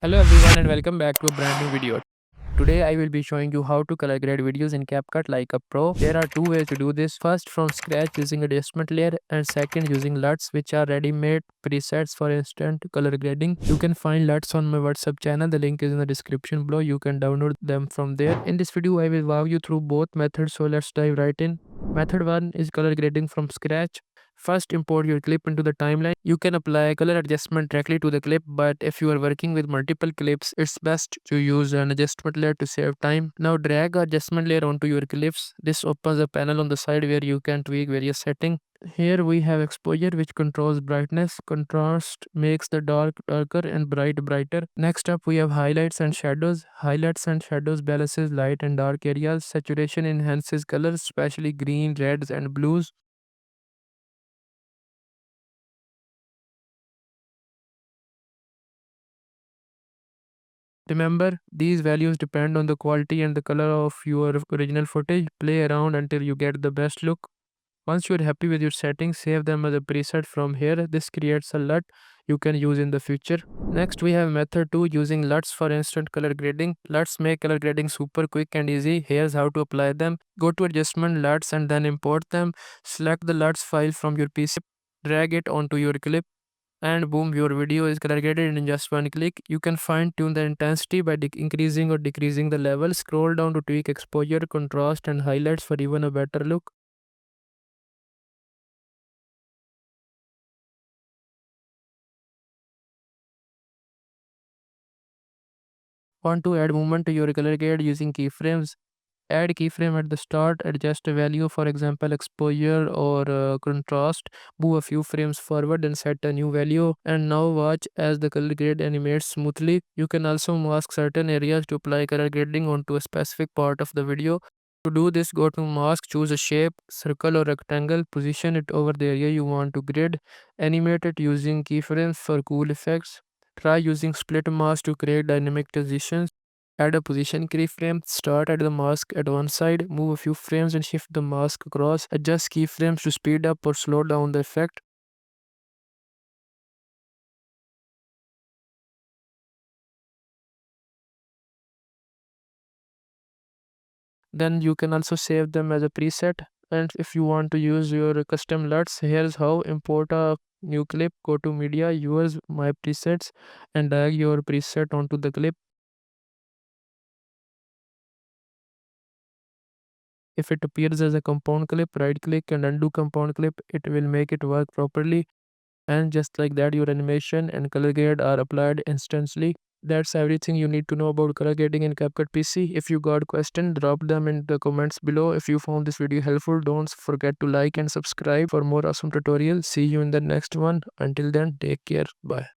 Hello everyone and welcome back to a brand new video. Today I will be showing you how to color grade videos in CapCut like a pro. There are two ways to do this. First from scratch using adjustment layer and second using LUTs which are ready-made presets for instant color grading. You can find LUTs on my WhatsApp channel. The link is in the description below. You can download them from there. In this video I will walk you through both methods, so let's dive right in. Method 1 is color grading from scratch. First, import your clip into the timeline. You can apply color adjustment directly to the clip, but if you are working with multiple clips, it's best to use an adjustment layer to save time. Now drag a adjustment layer onto your clips. This opens a panel on the side where you can tweak various settings. Here we have exposure, which controls brightness. Contrast makes the dark darker and bright brighter. Next up we have highlights and shadows. Highlights and shadows balances light and dark areas. Saturation enhances colors, especially green, reds and blues. Remember, these values depend on the quality and the color of your original footage. Play around until you get the best look. Once you're happy with your settings, save them as a preset from here. This creates a LUT you can use in the future. Next, we have method 2 using LUTs for instant color grading. LUTs make color grading super quick and easy. Here's how to apply them. Go to adjustment LUTs and then import them. Select the LUTs file from your PC, drag it onto your clip, and boom, your video is color graded in just one click. You can fine tune the intensity by increasing or decreasing the level. Scroll down to tweak exposure, contrast and highlights for even a better look. Want to add movement to your color grade using keyframes? Add keyframe at the start, adjust a value, for example exposure or contrast, move a few frames forward and set a new value, and now watch as the color grade animates smoothly. You can also mask certain areas to apply color grading onto a specific part of the video. To do this, go to mask, choose a shape, circle or rectangle, position it over the area you want to grade, animate it using keyframes for cool effects. Try using split mask to create dynamic transitions. Add a position keyframe, start at the mask at one side, move a few frames and shift the mask across. Adjust keyframes to speed up or slow down the effect. Then you can also save them as a preset. And if you want to use your custom LUTs, here's how. Import a new clip, go to media, use my presets and drag your preset onto the clip. If it appears as a compound clip, right click and undo compound clip. It will make it work properly. And just like that, your animation and color grade are applied instantly. That's everything you need to know about color grading in CapCut PC. If you got question, drop them in the comments below. If you found this video helpful, don't forget to like and subscribe for more awesome tutorials. See you in the next one. Until then, take care. Bye.